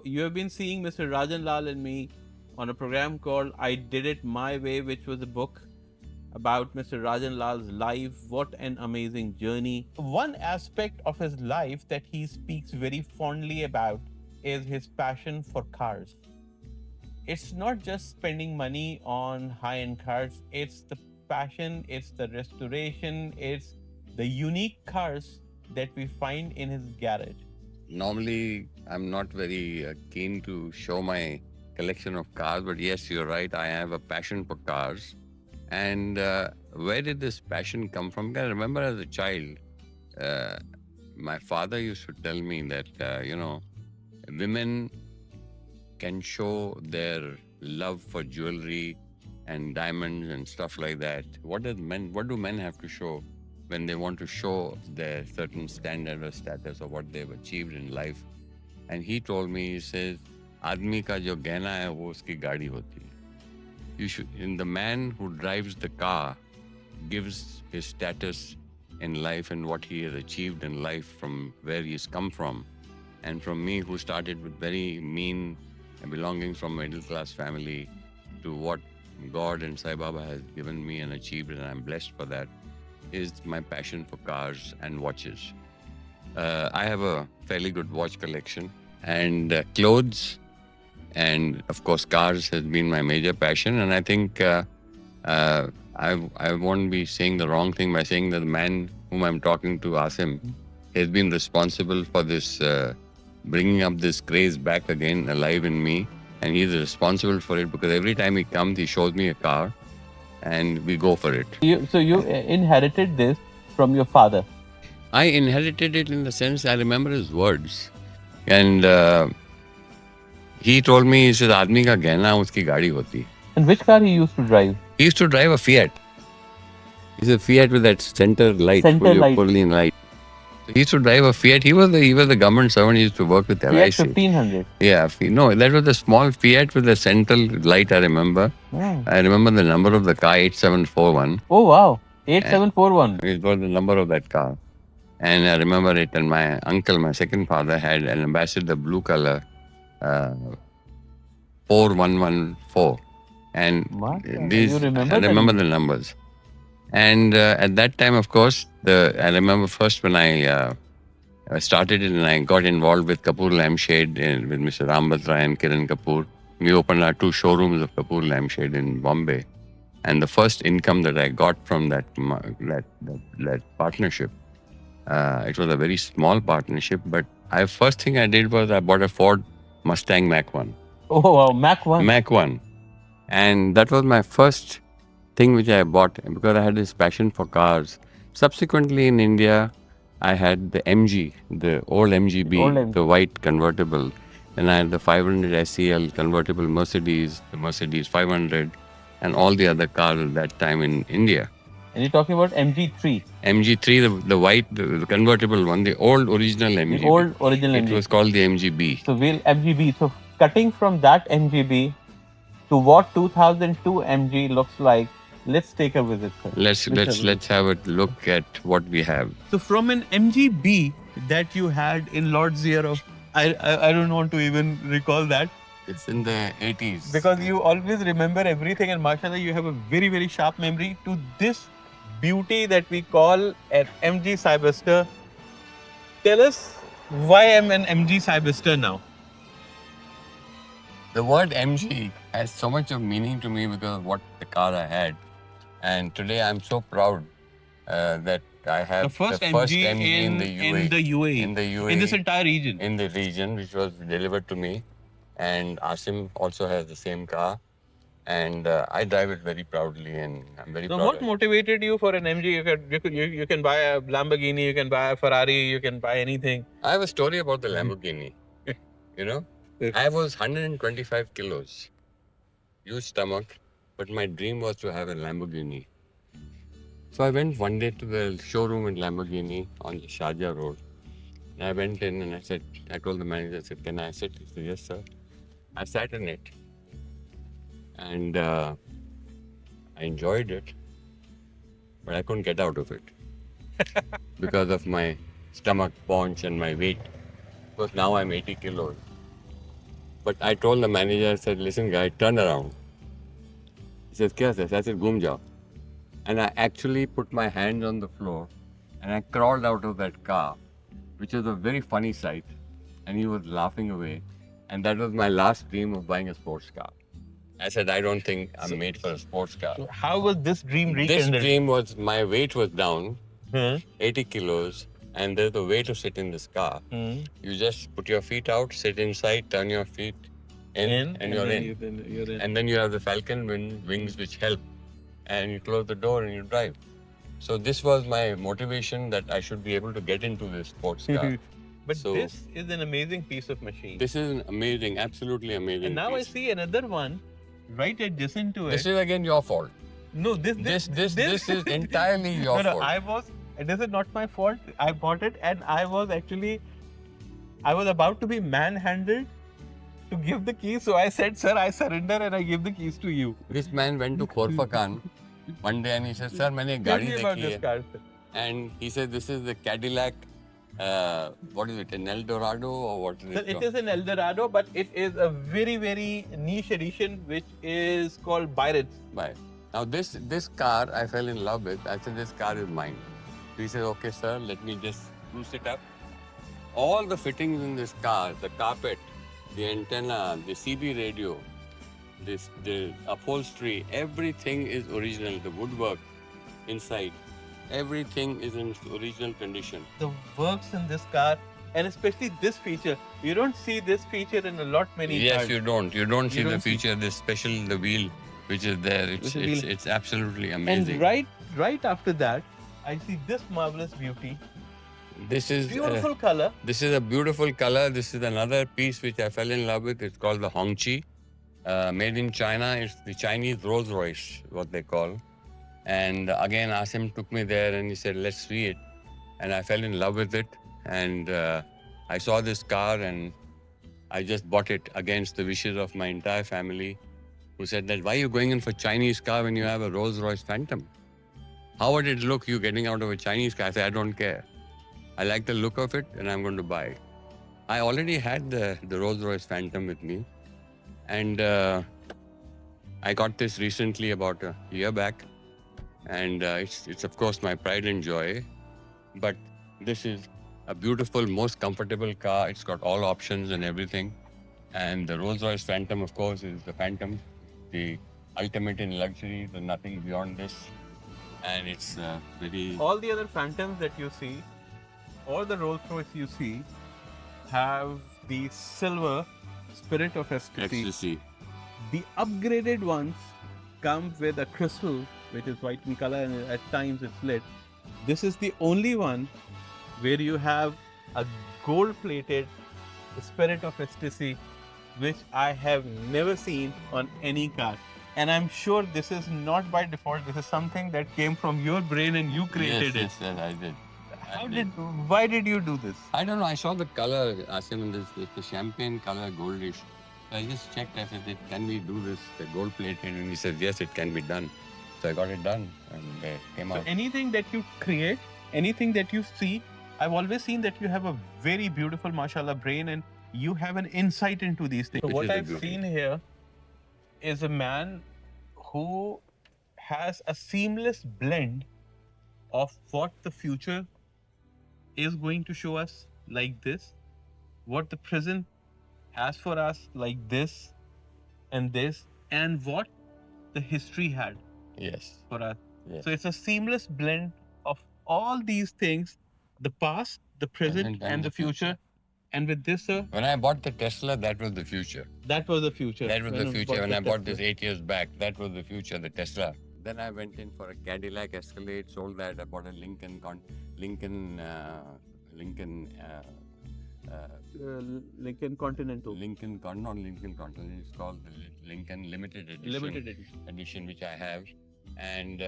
you have been seeing Mr. Rajan Lal and me on a program called I Did It My Way, which was a book about Mr. Rajan Lal's life. What an amazing journey. One aspect of his life that he speaks very fondly about is his passion for cars. It's not just spending money on high end cars, it's the passion, it's the restoration, it's the unique cars that we find in his garage. Normally, I'm not very keen to show my collection of cars, but yes, you're right. I have a passion for cars. And where did this passion come from? I remember as a child, uh, my father used to tell me that, women can show their love for jewelry and diamonds and stuff like that. What do men have to show when they want to show their certain standard or status or what they've achieved in life? And he told me, he says, आदमी का जो गहना है वो उसकी गाड़ी होती है. You should, in the man who drives the car gives his status in life and what he has achieved in life from where he's come from. And from me, who started with very mean belongings from a middle class family, to what God and Sai Baba has given me and achieved, and I'm blessed for that, is my passion for cars and watches. I have a fairly good watch collection, and clothes and of course cars has been my major passion. And I think I won't be saying the wrong thing by saying that the man whom I'm talking to, Asim, has been responsible for this bringing up this craze back again alive in me, and he's responsible for it because every time he comes he shows me a car and we go for it. So you inherited this from your father. I inherited it in the sense I remember his words, and he told me, he says, आदमी का गहना उसकी गाड़ी होती है. And which car he used to drive? He used to drive a Fiat. He's a Fiat with that center light. Center light. Light. So he used to drive a Fiat. He was the government servant. He used to work with Fiat LIC. 1500. Yeah, no, that was a small Fiat with a central light. I remember. Oh. I remember the number of the car, 8741. Oh wow, 8741. It was the number of that car, and I remember it. And my uncle, my second father, had an Ambassador blue color, 4114. And What? these, You remember I that? remember the numbers. And at that time, of course, I remember first when I started it and I got involved with Kapoor Lampshade with Mr. Ram Batra and Kiran Kapoor. We opened our 2 showrooms of Kapoor Lampshade in Bombay. And the first income that I got from that partnership, it was a very small partnership, but first thing I did was I bought a Ford Mustang Mach 1. Oh wow, Mach 1. Mach 1. And that was my first thing which I bought because I had this passion for cars. Subsequently in India, I had the MG, the old MGB, the white convertible. Then I had the 500 SEL convertible Mercedes, the Mercedes 500, and all the other cars at that time in India. And you're talking about MG3. MG3, the white, the convertible one, the old original MGB. The old original It MGB. was called the MGB. So MGB. So cutting from that MGB to what 2002 MG looks like, let's take a visit. Let's have a look at what we have. So from an MGB that you had in Lord Zero, I don't want to even recall that. It's in the 80s. Because you always remember everything, and mashallah, you have a very, very sharp memory, to this beauty that we call an MG Cyberster. Tell us why I'm an MG Cyberster now. The word MG has so much of meaning to me because of what the car I had. And today I'm so proud that I have The first MG in the UAE. In this entire region. In the region, which was delivered to me. And Asim also has the same car. And I drive it very proudly, and I'm very proud. So what motivated you for an MG? You can buy a Lamborghini, you can buy a Ferrari, you can buy anything. I have a story about the Lamborghini. You know, I was 125 kilos, huge stomach, but my dream was to have a Lamborghini. So I went one day to the showroom in Lamborghini on the Sharjah Road. And I went in and I told the manager, I said, can I sit? He said, yes, sir. I sat in it. And I enjoyed it, but I couldn't get out of it because of my stomach paunch and my weight. Because now I'm 80 kilos. But I told the manager, I said, listen, guy, turn around. He says, kya hai? I said, ghum jao. And I actually put my hands on the floor and I crawled out of that car, which was a very funny sight. And he was laughing away. And that was my last dream of buying a sports car. I said, I don't think I'm made for a sports car. So how was this dream This rekindled? dream was, my weight was down, Hmm. 80 kilos, and there's a way to sit in this car. Hmm. You just put your feet out, sit inside, turn your feet in, and you're then in. you're in. And then you have the Falcon wings which help. And you close the door and you drive. So this was my motivation that I should be able to get into this sports car. But So- this is an amazing piece of machine. This is an amazing, absolutely amazing. and now I piece. see another one right adjacent to it. This is again your fault. No, this This is entirely your no, fault. I was. This is not my fault. I bought it, and I was about to be manhandled to give the keys. So I said, "Sir, I surrender, and I give the keys to you." This man went to Khorfakan one day and he said, "Sir, मैंने Tell गाड़ी me about देखी this है." car, sir. And he said, "This is the Cadillac. What is it? An Eldorado or what is Sir, it?" it is an Eldorado, but it is a very, very niche edition, which is called Byron's. Bye. Now this car I fell in love with. I said, this car is mine. So he said, okay, sir, let me just spruce it up. All the fittings in this car, the carpet, the antenna, the CB radio, the upholstery, everything is original. The woodwork inside, everything is in original condition. The works in this car, and especially this feature, you don't see this feature in a lot many Yes, cars. you don't. You don't see the don't see- feature, the special, the wheel, which is there. It's With the wheel. it's absolutely amazing. And right after that, I see this marvelous beauty. This is Beautiful color. This is a beautiful color. This is another piece which I fell in love with. It's called the Hongqi, made in China. It's the Chinese Rolls Royce, what they call. And again, Asim took me there and he said, let's see it. And I fell in love with it. And I saw this car and I just bought it against the wishes of my entire family, who said that, why are you going in for Chinese car when you have a Rolls Royce Phantom? How would it look you getting out of a Chinese car? I said, I don't care. I like the look of it and I'm going to buy it. I already had the Rolls Royce Phantom with me. And I got this recently about a year back. And it's of course my pride and joy. But this is a beautiful, most comfortable car. It's got all options and everything. And the Rolls Royce Phantom, of course, is the Phantom, the ultimate in luxury. There's nothing beyond this. And it's very... All the other Phantoms that you see, all the Rolls Royce you see, have the silver spirit of ecstasy. ecstasy. The upgraded ones come with a crystal, which is white in color, and at times it's lit. This is the only one where you have a gold-plated spirit of ecstasy, which I have never seen on any car. And I'm sure this is not by default. This is something that came from your brain and you created Yes, I did. it. Why did you do this? I don't know. I saw the color, Asim, it's the champagne color, goldish. So I just checked. I said, can we do this, the gold plated? And he said, yes, it can be done. So I got it done and it came So out. anything that you create, anything that you see, I've always seen that you have a very beautiful, mashallah, brain, and you have an insight into these things. So Which what is the I've beauty. seen here is a man who has a seamless blend of what the future is going to show us, like this, what the present has for us, like this, and what the history had Yes. for us. Yes. So it's a seamless blend of all these things, the past, the present, and the future. And with this, sir, When I bought the Tesla, that was the future. that was the future. That was the you future. When the I bought Tesla. this 8 years back, that was the future, the Tesla. Then I went in for a Cadillac Escalade, sold that. I bought a Lincoln Lincoln Continental. not Lincoln Continental, it's called the Lincoln Limited Edition. Limited edition. Edition, which I have. And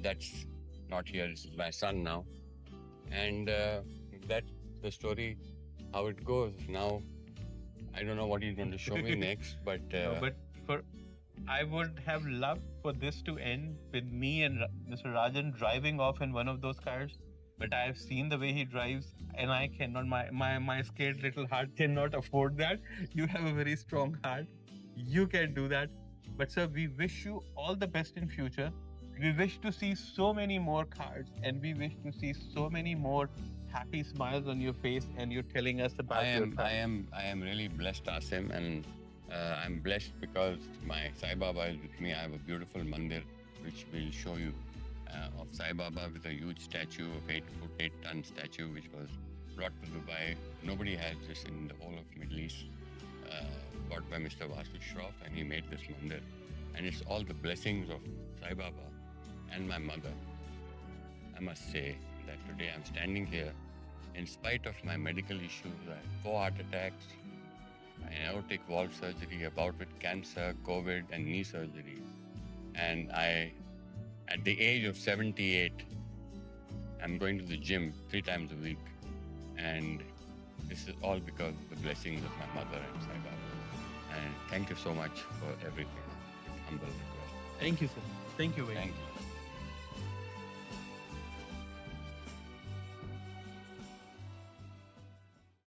that's not here, this is my son now. And that's the story, how it goes. Now, I don't know what he's going to show me next, but... I would have loved for this to end with me and Mr. Rajan driving off in one of those cars. but I have seen the way he drives, and I cannot. My scared little heart cannot afford that. You have a very strong heart. You can do that. But sir, we wish you all the best in future. We wish to see so many more cards, and we wish to see so many more happy smiles on your face, and you're telling us about your time. I am really blessed, Asim, and I'm blessed because my Sai Baba is with me. I have a beautiful mandir which will show you of Sai Baba with a huge statue of 8-foot, 8-ton statue which was brought to Dubai. Nobody has this in the whole of Middle East. Bought by Mr. Vasu Shroff, and he made this mandir. And it's all the blessings of Sai Baba and my mother. I must say that today I'm standing here in spite of my medical issues. I have 4 heart attacks, an aortic valve surgery, a bout with cancer, COVID, and knee surgery. And at the age of 78, I'm going to the gym 3 times a week. And this is all because of the blessings of my mother and Sai Baba. And thank you so much for everything. Humble request. Thank you, sir. Thank you very much. Thank you.